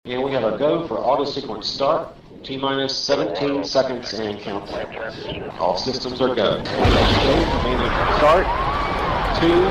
And we have a go for auto sequence start. T-minus 17 seconds and countdown. All systems are go. Start. 2,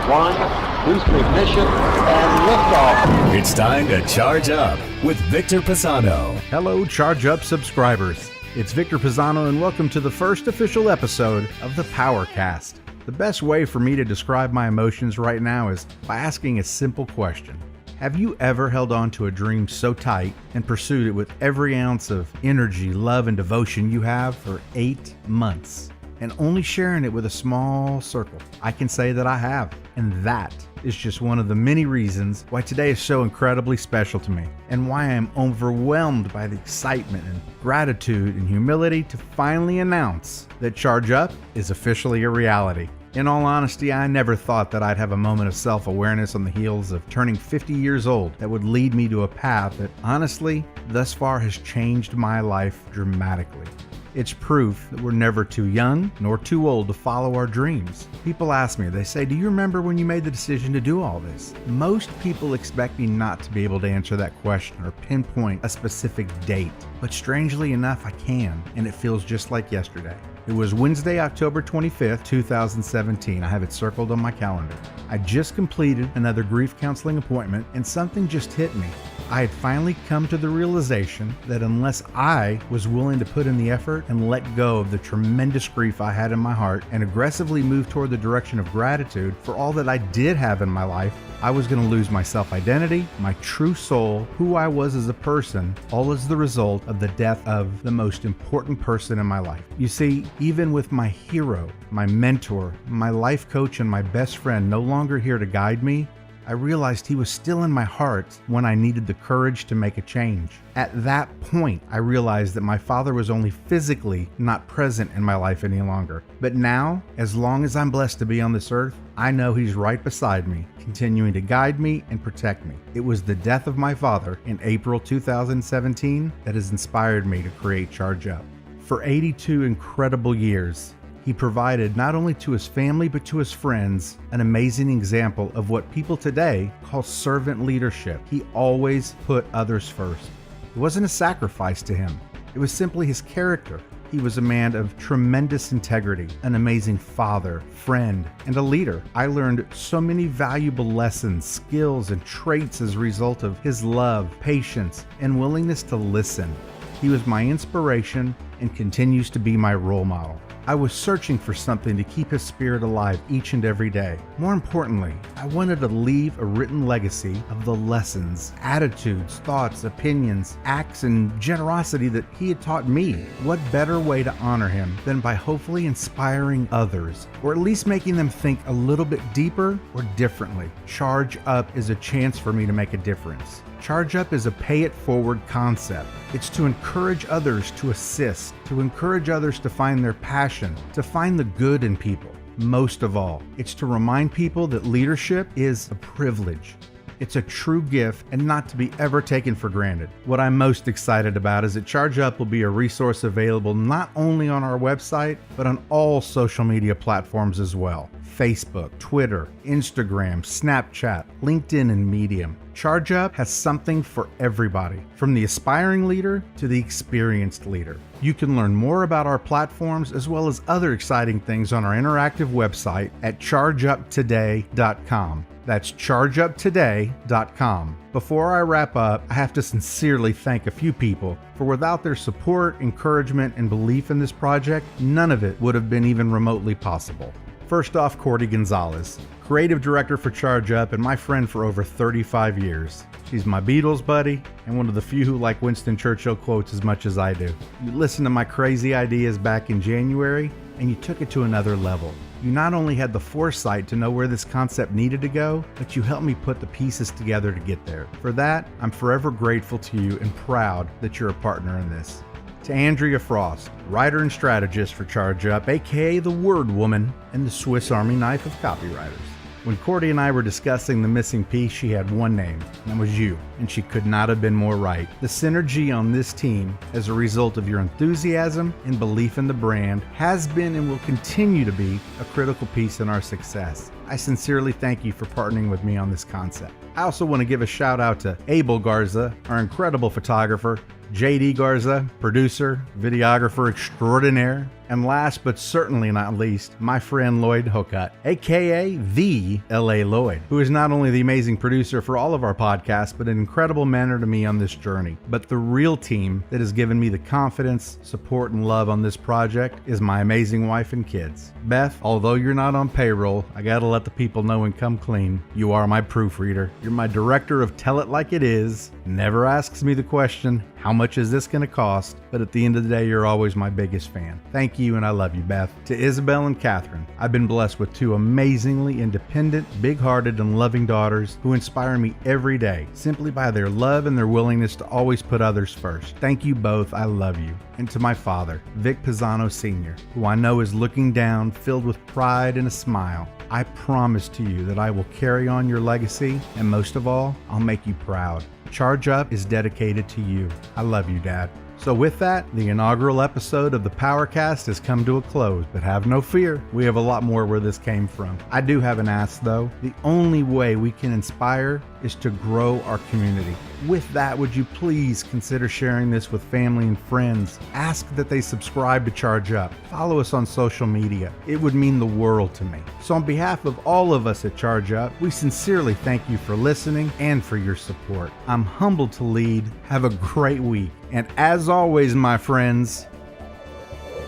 1. Booster ignition and liftoff. It's time to charge up with Victor Pisano. Hello, Charge Up subscribers. It's Victor Pisano, and welcome to the first official episode of the PowerCast. The best way for me to describe my emotions right now is by asking a simple question. Have you ever held on to a dream so tight and pursued it with every ounce of energy, love, and devotion you have for 8 months, and only sharing it with a small circle? I can say that I have, and that is just one of the many reasons why today is so incredibly special to me, and why I am overwhelmed by the excitement and gratitude and humility to finally announce that Charge Up is officially a reality. In all honesty, I never thought that I'd have a moment of self-awareness on the heels of turning 50 years old that would lead me to a path that, honestly, thus far has changed my life dramatically. It's proof that we're never too young nor too old to follow our dreams. People ask me, they say, "Do you remember when you made the decision to do all this?" Most people expect me not to be able to answer that question or pinpoint a specific date, but strangely enough, I can, and it feels just like yesterday. It was Wednesday, October 25th, 2017. I have it circled on my calendar. I just completed another grief counseling appointment, and something just hit me. I had finally come to the realization that unless I was willing to put in the effort and let go of the tremendous grief I had in my heart and aggressively move toward the direction of gratitude for all that I did have in my life, I was going to lose my self-identity, my true soul, who I was as a person, all as the result of the death of the most important person in my life. You see, even with my hero, my mentor, my life coach, and my best friend no longer here to guide me, I realized he was still in my heart when I needed the courage to make a change. At that point, I realized that my father was only physically not present in my life any longer. But now, as long as I'm blessed to be on this earth, I know he's right beside me, continuing to guide me and protect me. It was the death of my father in April 2017 that has inspired me to create Charge Up. For 82 incredible years, he provided not only to his family but to his friends an amazing example of what people today call servant leadership. He always put others first. It wasn't a sacrifice to him. It was simply his character. He was a man of tremendous integrity, an amazing father, friend, and a leader. I learned so many valuable lessons, skills, and traits as a result of his love, patience, and willingness to listen. He was my inspiration and continues to be my role model. I was searching for something to keep his spirit alive each and every day. More importantly, I wanted to leave a written legacy of the lessons, attitudes, thoughts, opinions, acts, and generosity that he had taught me. What better way to honor him than by hopefully inspiring others, or at least making them think a little bit deeper or differently? Charge Up is a chance for me to make a difference. Charge Up is a pay-it-forward concept. It's to encourage others to assist, to encourage others to find their passion, to find the good in people. Most of all, it's to remind people that leadership is a privilege. It's a true gift and not to be ever taken for granted. What I'm most excited about is that Charge Up will be a resource available not only on our website, but on all social media platforms as well. Facebook, Twitter, Instagram, Snapchat, LinkedIn, and Medium. Charge Up has something for everybody, from the aspiring leader to the experienced leader. You can learn more about our platforms as well as other exciting things on our interactive website at chargeuptoday.com. That's chargeuptoday.com. Before I wrap up, I have to sincerely thank a few people, for without their support, encouragement, and belief in this project, none of it would have been even remotely possible. First off, Cordy Gonzalez, creative director for Charge Up and my friend for over 35 years. She's my Beatles buddy and one of the few who like Winston Churchill quotes as much as I do. You listened to my crazy ideas back in January and you took it to another level. You not only had the foresight to know where this concept needed to go, but you helped me put the pieces together to get there. For that, I'm forever grateful to you and proud that you're a partner in this. To Andrea Frost, writer and strategist for Charge Up, aka the Word Woman and the Swiss Army knife of copywriters. When Cordy and I were discussing the missing piece, she had one name, and that was you, and she could not have been more right. The synergy on this team, as a result of your enthusiasm and belief in the brand, has been and will continue to be a critical piece in our success. I sincerely thank you for partnering with me on this concept. I also want to give a shout out to Abel Garza, our incredible photographer, JD Garza, producer, videographer extraordinaire, and last but certainly not least, my friend Lloyd Hokut, aka the LA Lloyd, who is not only the amazing producer for all of our podcasts, but an incredible mentor to me on this journey. But the real team that has given me the confidence, support, and love on this project is my amazing wife and kids. Beth, although you're not on payroll, I gotta let the people know and come clean. You are my proofreader. You're my director of Tell It Like It Is. Never asks me the question, how much is this gonna cost? But at the end of the day, you're always my biggest fan. Thank you, and I love you, Beth. To Isabel and Catherine, I've been blessed with two amazingly independent, big-hearted, and loving daughters who inspire me every day simply by their love and their willingness to always put others first. Thank you both. I love you. And to my father, Vic Pisano Sr., who I know is looking down, filled with pride and a smile. I promise to you that I will carry on your legacy, and most of all, I'll make you proud. Charge Up is dedicated to you. I love you, Dad. So with that, the inaugural episode of the PowerCast has come to a close, but have no fear, we have a lot more where this came from. I do have an ask though. The only way we can inspire is to grow our community. With that, would you please consider sharing this with family and friends? Ask that they subscribe to Charge Up. Follow us on social media. It would mean the world to me. So on behalf of all of us at Charge Up, we sincerely thank you for listening and for your support. I'm humbled to lead. Have a great week. And as always, my friends,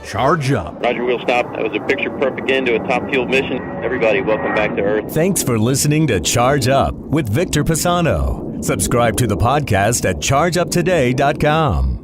charge up. Roger, we'll stop. That was a picture-perfect end to a top-fuel mission. Everybody, welcome back to Earth. Thanks for listening to Charge Up with Victor Pisano. Subscribe to the podcast at chargeuptoday.com.